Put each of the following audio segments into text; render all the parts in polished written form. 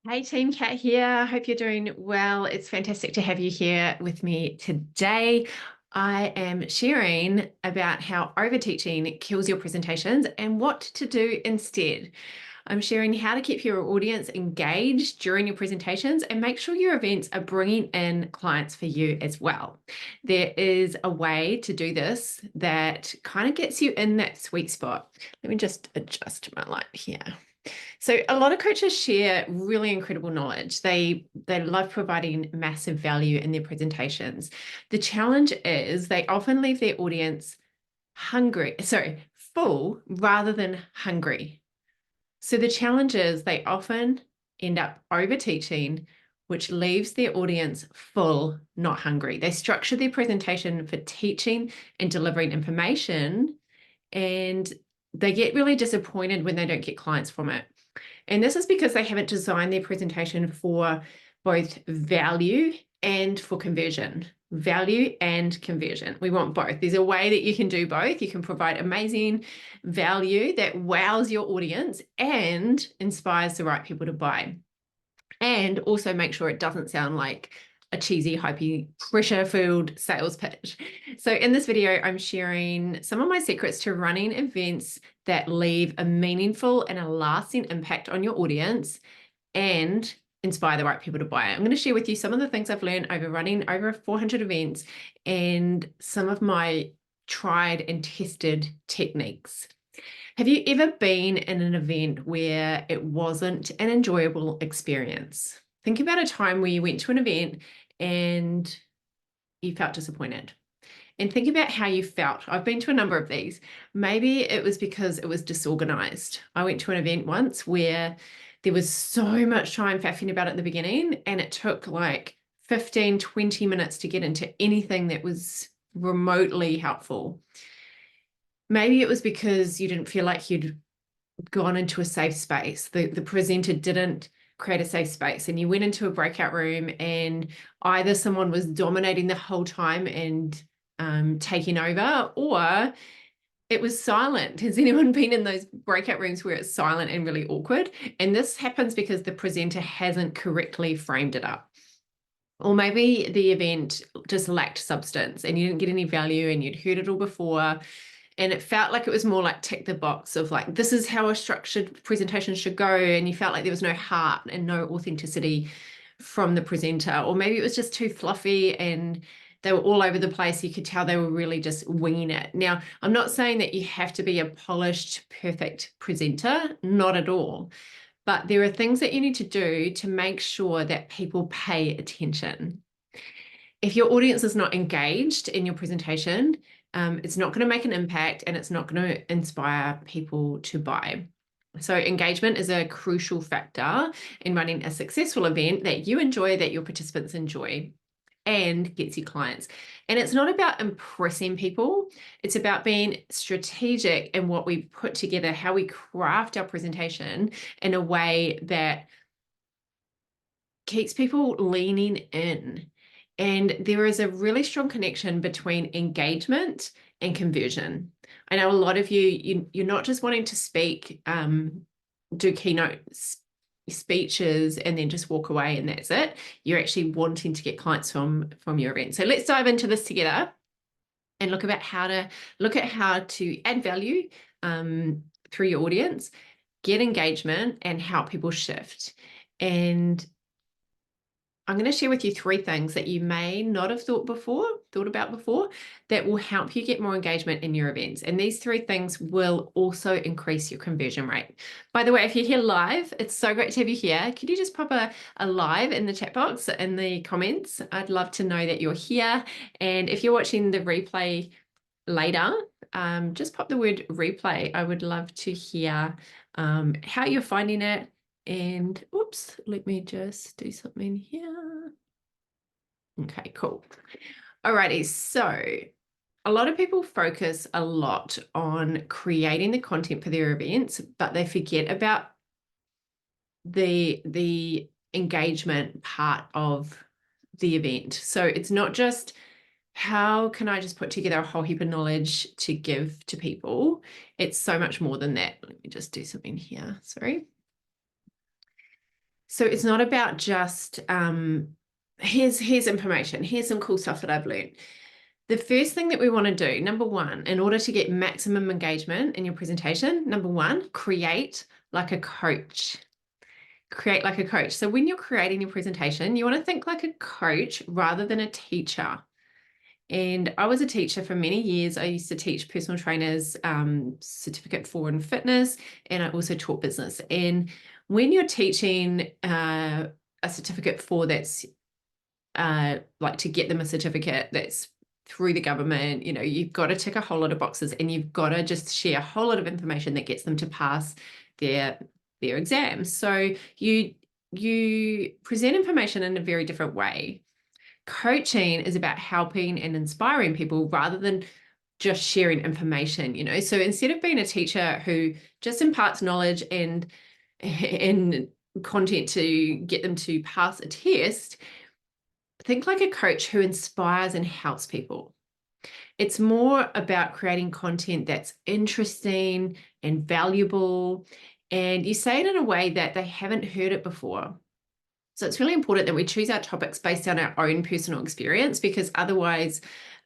Hey team, Kat here. Hope you're doing well. It's fantastic to have you here with me today. I am sharing about how overteaching kills your presentations and what to do instead. I'm sharing how to keep your audience engaged during your presentations and make sure your events are bringing in clients for you as well. There is a way to do this that kind of gets you in that sweet spot. Let me just adjust my light here. So a lot of coaches share really incredible knowledge. They love providing massive value in their presentations. The challenge is they often leave their audience full rather than hungry. So the challenge is they often end up overteaching, which leaves their audience full, not hungry. They structure their presentation for teaching and delivering information, and they get really disappointed when they don't get clients from it. And this is because they haven't designed their presentation for both value and for conversion. Value and conversion. We want both. There's a way that you can do both. You can provide amazing value that wows your audience and inspires the right people to buy. And also make sure it doesn't sound like a cheesy, hypey, pressure-filled sales pitch. So in this video, I'm sharing some of my secrets to running events that leave a meaningful and a lasting impact on your audience and inspire the right people to buy it. I'm going to share with you some of the things I've learned over running over 400 events and some of my tried and tested techniques. Have you ever been in an event where it wasn't an enjoyable experience? Think about a time where you went to an event and you felt disappointed. And think about how you felt. I've been to a number of these. Maybe it was because it was disorganized. I went to an event once where there was so much time faffing about at the beginning, and it took like 15, 20 minutes to get into anything that was remotely helpful. Maybe it was because you didn't feel like you'd gone into a safe space. The presenter didn't create a safe space, and you went into a breakout room and either someone was dominating the whole time and taking over, or it was silent. Has anyone been in those breakout rooms where it's silent and really awkward? And this happens because the presenter hasn't correctly framed it up. Or maybe the event just lacked substance and you didn't get any value and you'd heard it all before. And it felt like it was more like tick the box of like, this is how a structured presentation should go. And you felt like there was no heart and no authenticity from the presenter. Or maybe it was just too fluffy and they were all over the place. You could tell they were really just winging it. Now, I'm not saying that you have to be a polished, perfect presenter, not at all. But there are things that you need to do to make sure that people pay attention. If your audience is not engaged in your presentation, it's not going to make an impact and it's not going to inspire people to buy. So engagement is a crucial factor in running a successful event that you enjoy, that your participants enjoy, and gets you clients. And it's not about impressing people. It's about being strategic in what we put together, how we craft our presentation in a way that keeps people leaning in. And there is a really strong connection between engagement and conversion. I know a lot of you're not just wanting to speak, do keynote speeches and then just walk away and that's it. You're actually wanting to get clients from your event. So let's dive into this together and look at how to add value through your audience, get engagement, and help people shift. And I'm going to share with you 3 things that you may not have thought about before that will help you get more engagement in your events. And these 3 things will also increase your conversion rate. By the way, if you're here live, it's so great to have you here. Could you just pop a live in the chat box in the comments? I'd love to know that you're here. And if you're watching the replay later, just pop the word replay. I would love to hear how you're finding it. And oops, let me just do something here. Okay, cool. Alrighty, so a lot of people focus a lot on creating the content for their events, but they forget about the engagement part of the event. So it's not just how can I just put together a whole heap of knowledge to give to people. It's so much more than that. Let me just do something here. Sorry. So it's not about just, here's information, here's some cool stuff that I've learned. The first thing that we want to do, number one, in order to get maximum engagement in your presentation, number one, create like a coach. Create like a coach. So when you're creating your presentation, you want to think like a coach rather than a teacher. And I was a teacher for many years. I used to teach personal trainers, certificate for in fitness, and I also taught business. And when you're teaching a certificate for that's like to get them a certificate that's through the government, you know, you've got to tick a whole lot of boxes, and you've got to just share a whole lot of information that gets them to pass their exams. So you present information in a very different way. Coaching is about helping and inspiring people rather than just sharing information, you know. So instead of being a teacher who just imparts knowledge and content to get them to pass a test, think like a coach who inspires and helps people. It's more about creating content that's interesting and valuable, and you say it in a way that they haven't heard it before. So it's really important that we choose our topics based on our own personal experience, because otherwise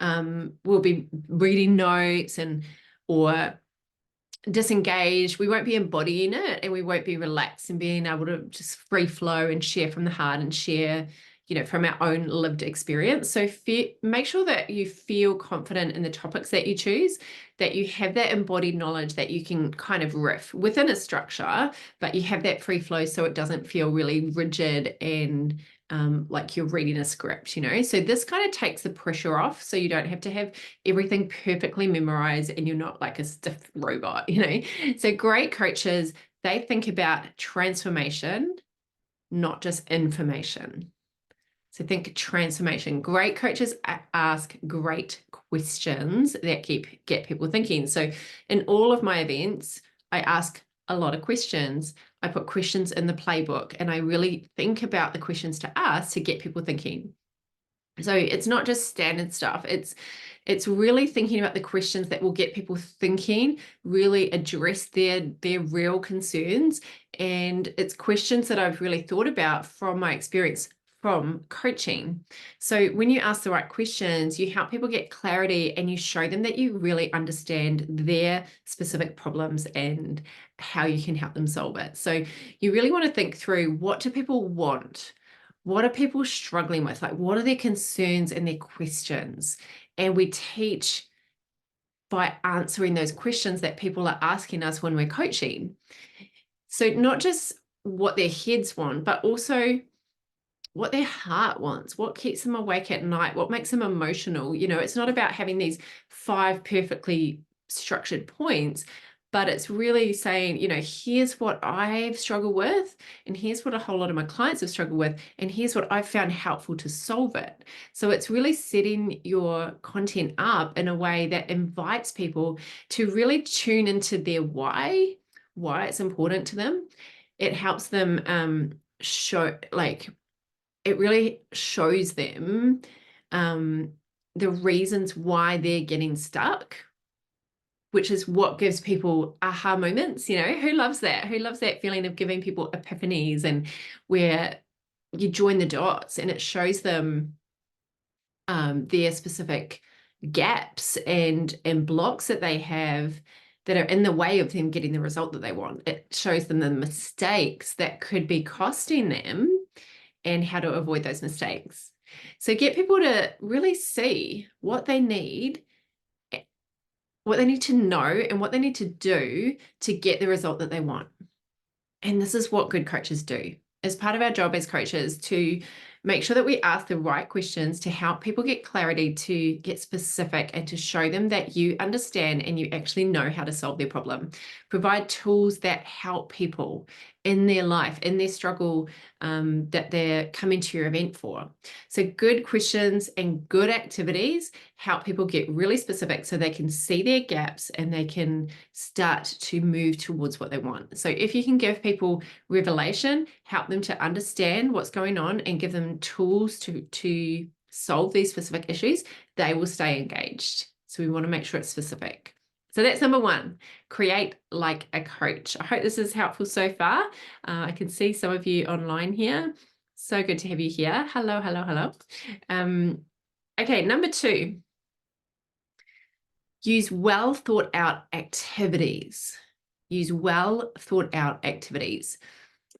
we'll be reading notes or disengaged. We won't be embodying it, and we won't be relaxed and being able to just free flow and share from the heart and share, you know, from our own lived experience. So make sure that you feel confident in the topics that you choose, that you have that embodied knowledge that you can kind of riff within a structure, but you have that free flow so it doesn't feel really rigid and like you're reading a script, you know. So this kind of takes the pressure off, so you don't have to have everything perfectly memorized and you're not like a stiff robot, you know. So great coaches, they think about transformation, not just information. So think transformation. Great coaches ask great questions that get people thinking. So in all of my events, I ask a lot of questions. I put questions in the playbook, and I really think about the questions to ask to get people thinking. So it's not just standard stuff. It's really thinking about the questions that will get people thinking, really address their real concerns. And it's questions that I've really thought about from my experience from coaching. So when you ask the right questions, you help people get clarity, and you show them that you really understand their specific problems and how you can help them solve it. So you really want to think through, what do people want? What are people struggling with? Like, what are their concerns and their questions? And we teach by answering those questions that people are asking us when we're coaching. So not just what their heads want, but also what their heart wants, what keeps them awake at night, what makes them emotional. You know, it's not about having these 5 perfectly structured points, but it's really saying, you know, here's what I've struggled with, and here's what a whole lot of my clients have struggled with, and here's what I've found helpful to solve it. So it's really setting your content up in a way that invites people to really tune into their why it's important to them. It helps them show, like, it really shows them the reasons why they're getting stuck, which is what gives people aha moments. You know, who loves that? Who loves that feeling of giving people epiphanies, and where you join the dots and it shows them their specific gaps and blocks that they have that are in the way of them getting the result that they want. It shows them the mistakes that could be costing them and how to avoid those mistakes. So get people to really see what they need to know and what they need to do to get the result that they want. And this is what good coaches do. As part of our job as coaches, to make sure that we ask the right questions to help people get clarity, to get specific, and to show them that you understand and you actually know how to solve their problem. Provide tools that help people in their life, in their struggle that they're coming to your event for. So good questions and good activities help people get really specific so they can see their gaps and they can start to move towards what they want. So if you can give people revelation, help them to understand what's going on, and give them tools to solve these specific issues, they will stay engaged. So we want to make sure it's specific. So that's number one, create like a coach. I hope this is helpful so far. I can see some of you online here. So good to have you here. Hello, hello, hello. Okay, number two, use well thought out activities. Use well thought out activities.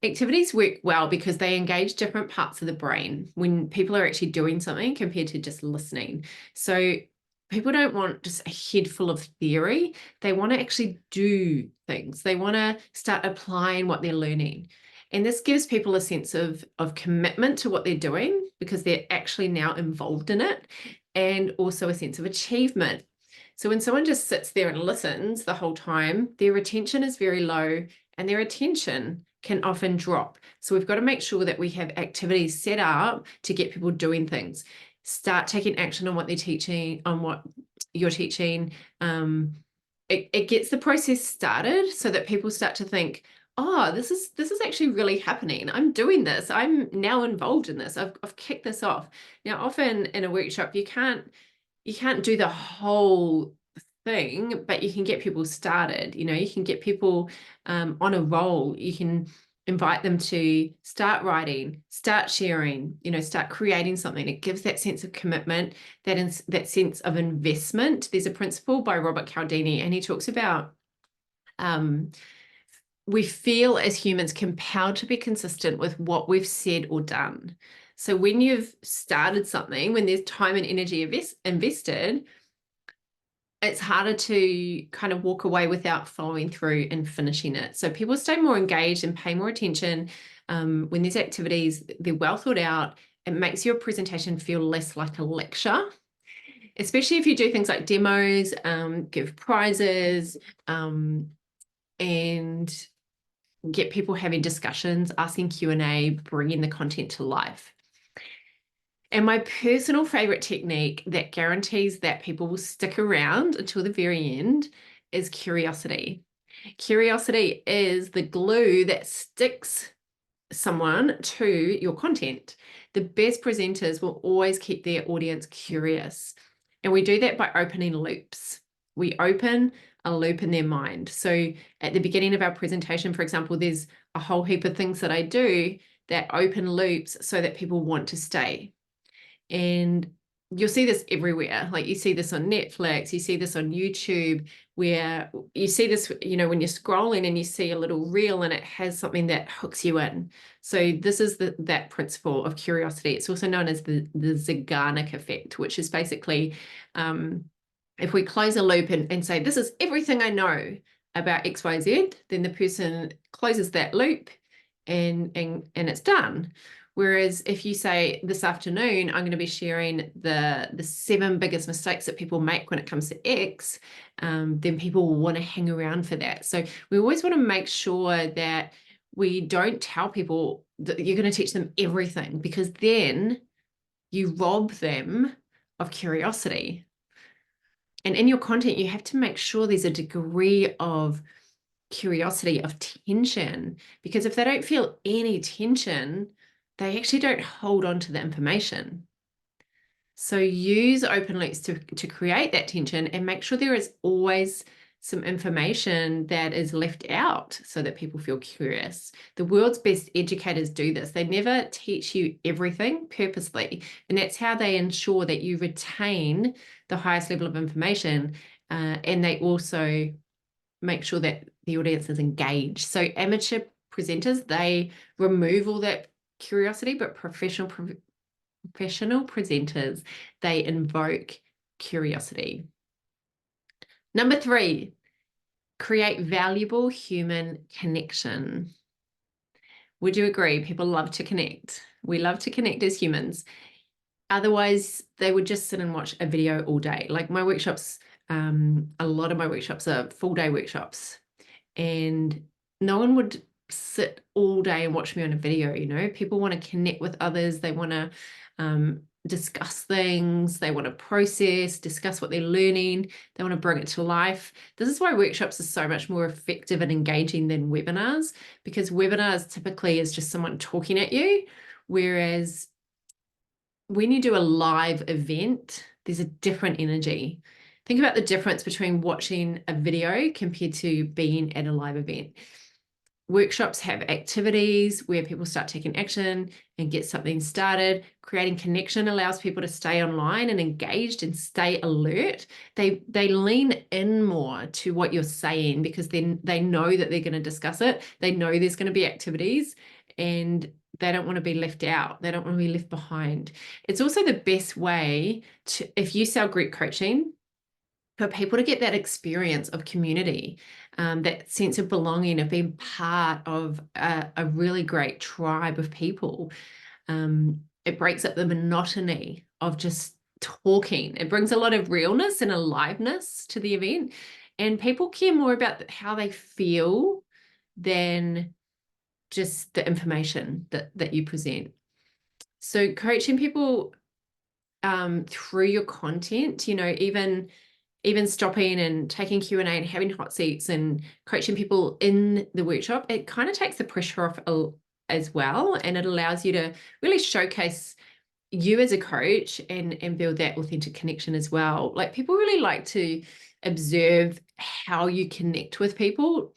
Activities work well because they engage different parts of the brain when people are actually doing something compared to just listening. So people don't want just a head full of theory. They want to actually do things. They want to start applying what they're learning. And this gives people a sense of commitment to what they're doing because they're actually now involved in it, and also a sense of achievement. So when someone just sits there and listens the whole time, their attention is very low and their attention can often drop. So we've got to make sure that we have activities set up to get people doing things. Start taking action on what they're teaching, on what you're teaching. It gets the process started so that people start to think, oh, this is actually really happening. I'm doing this. I'm now involved in this. I've kicked this off. Now, often in a workshop, you can't do the whole thing, but you can get people started. You can get people on a roll. You can invite them to start writing, start sharing, start creating something. It gives that sense of commitment, that sense of investment. There's a principle by Robert Cialdini, and he talks about we feel as humans compelled to be consistent with what we've said or done. So when you've started something, when there's time and energy invested, it's harder to kind of walk away without following through and finishing it. So people stay more engaged and pay more attention when these activities, they're well thought out. It makes your presentation feel less like a lecture, especially if you do things like demos, give prizes, and get people having discussions, asking Q&A, bringing the content to life. And my personal favorite technique that guarantees that people will stick around until the very end is curiosity. Curiosity is the glue that sticks someone to your content. The best presenters will always keep their audience curious. And we do that by opening loops. We open a loop in their mind. So at the beginning of our presentation, for example, there's a whole heap of things that I do that open loops so that people want to stay. And you'll see this everywhere. Like you see this on Netflix, you see this on YouTube, where you see this, when you're scrolling and you see a little reel and it has something that hooks you in. So this is that principle of curiosity. It's also known as the Zeigarnik effect, which is basically if we close a loop and say, this is everything I know about XYZ, then the person closes that loop and it's done. Whereas if you say, this afternoon, I'm going to be sharing the 7 biggest mistakes that people make when it comes to X, then people will want to hang around for that. So we always want to make sure that we don't tell people that you're going to teach them everything, because then you rob them of curiosity. And in your content, you have to make sure there's a degree of curiosity, of tension, because if they don't feel any tension, they actually don't hold on to the information. So use open loops to create that tension, and make sure there is always some information that is left out so that people feel curious. The world's best educators do this. They never teach you everything purposely, and that's how they ensure that you retain the highest level of information, and they also make sure that the audience is engaged. So amateur presenters, they remove all that curiosity, but professional presenters, they invoke curiosity. Number 3, create valuable human connection. Would you agree? People love to connect. We love to connect as humans. Otherwise, they would just sit and watch a video all day. Like my workshops, a lot of my workshops are full-day workshops, and no one would sit all day and watch me on a video. People want to connect with others. They want to discuss things. They want to process, discuss what they're learning. They want to bring it to life. This is why workshops are so much more effective and engaging than webinars, because webinars typically is just someone talking at you, whereas when you do a live event, there's a different energy. Think about the difference between watching a video compared to being at a live event. Workshops have activities where people start taking action and get something started. Creating connection allows people to stay online and engaged and stay alert. They lean in more to what you're saying because then they know that they're going to discuss it. They know there's going to be activities and they don't want to be left out. They don't want to be left behind. It's also the best way to, if you sell group coaching, for people to get that experience of community, that sense of belonging, of being part of a really great tribe of people. It breaks up the monotony of just talking. It brings a lot of realness and aliveness to the event. And people care more about how they feel than just the information that you present. So coaching people through your content, you know, even stopping and taking Q&A and having hot seats and coaching people in the workshop, it kind of takes the pressure off as well. And it allows you to really showcase you as a coach and build that authentic connection as well. Like, people really like to observe how you connect with people,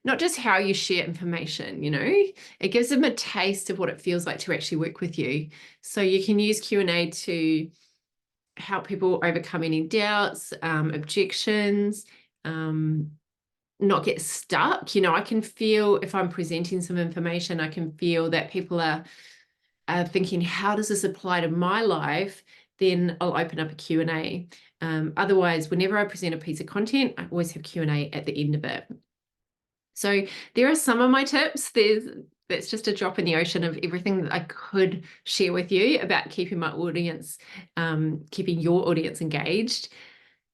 not just how you share information, you know. It gives them a taste of what it feels like to actually work with you. So you can use Q&A to help people overcome any doubts, objections, not get stuck. You know, I can feel if I'm presenting some information, I can feel that people are thinking, how does this apply to my life? Then I'll open up a Q&A. Otherwise, whenever I present a piece of content, I always have Q&A at the end of it. So there are some of my tips. That's just a drop in the ocean of everything that I could share with you about keeping my audience, keeping your audience engaged.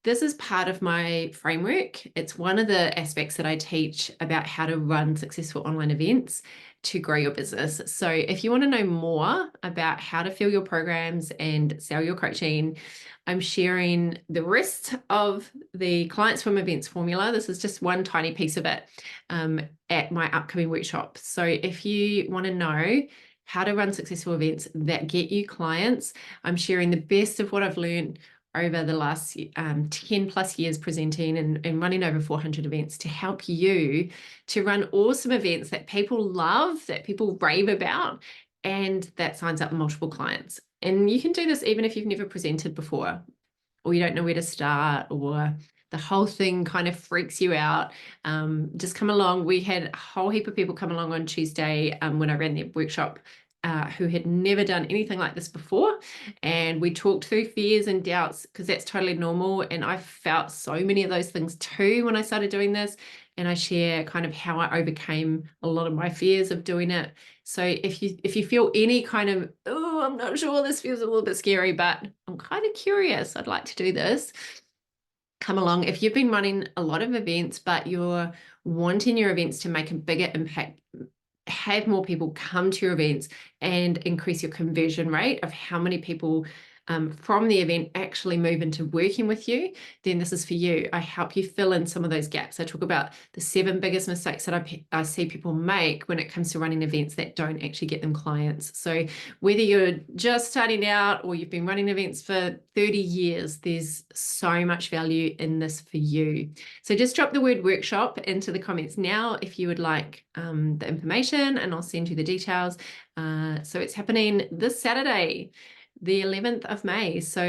This is part of my framework. It's one of the aspects that I teach about how to run successful online events to grow your business. So if you want to know more about how to fill your programs and sell your coaching, I'm sharing the rest of the Clients from Events formula. This is just one tiny piece of it at my upcoming workshop. So if you want to know how to run successful events that get you clients, I'm sharing the best of what I've learned over the last 10 plus years presenting and running over 400 events to help you to run awesome events that people love, that people rave about, and that signs up multiple clients. And you can do this even if you've never presented before, or you don't know where to start, or the whole thing kind of freaks you out. Just come along. We had a whole heap of people come along on Tuesday when I ran the workshop who had never done anything like this before. And we talked through fears and doubts, because that's totally normal. And I felt so many of those things too when I started doing this. And I share kind of how I overcame a lot of my fears of doing it. So if you feel any kind of, oh, I'm not sure, this feels a little bit scary, but I'm kind of curious, I'd like to do this, come along. If you've been running a lot of events, but you're wanting your events to make a bigger impact, have more people come to your events, and increase your conversion rate of how many people from the event actually move into working with you, then this is for you. I help you fill in some of those gaps. I talk about the 7 biggest mistakes that I see people make when it comes to running events that don't actually get them clients. So whether you're just starting out or you've been running events for 30 years, there's so much value in this for you. So just drop the word workshop into the comments now if you would like the information, and I'll send you the details. So it's happening this Saturday, the 11th of May. So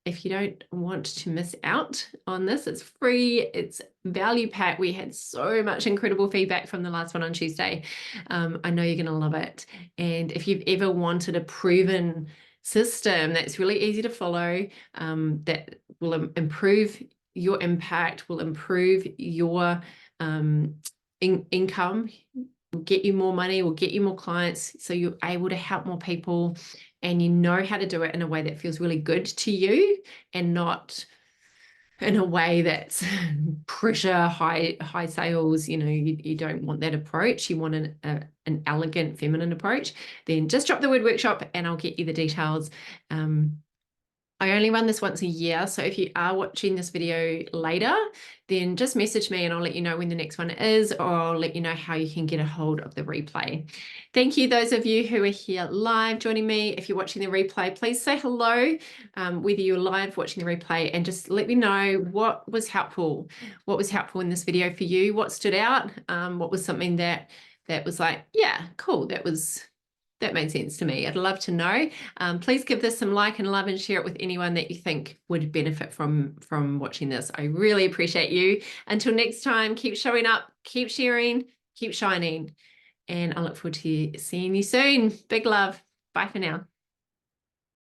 if you don't want to miss out on this, it's free, it's value packed. We had so much incredible feedback from the last one on Tuesday. I know you're going to love it. And if you've ever wanted a proven system that's really easy to follow, that will improve your impact, will improve your income, will get you more money, will get you more clients, so you're able to help more people, and you know how to do it in a way that feels really good to you, and not in a way that's pressure, high sales. You know, you don't want that approach. You want an elegant, feminine approach. Then just drop the word workshop and I'll get you the details. I only run this once a year, so if you are watching this video later, then just message me and I'll let you know when the next one is, or I'll let you know how you can get a hold of the replay. Thank you, those of you who are here live joining me. If you're watching the replay, please say hello, whether you're live watching the replay, and just let me know what was helpful. What was helpful in this video for you? What stood out? What was something that was like, yeah, cool, that made sense to me. I'd love to know. Please give this some like and love and share it with anyone that you think would benefit from watching this. I really appreciate you. Until next time, keep showing up, keep sharing, keep shining. And I look forward to seeing you soon. Big love. Bye for now.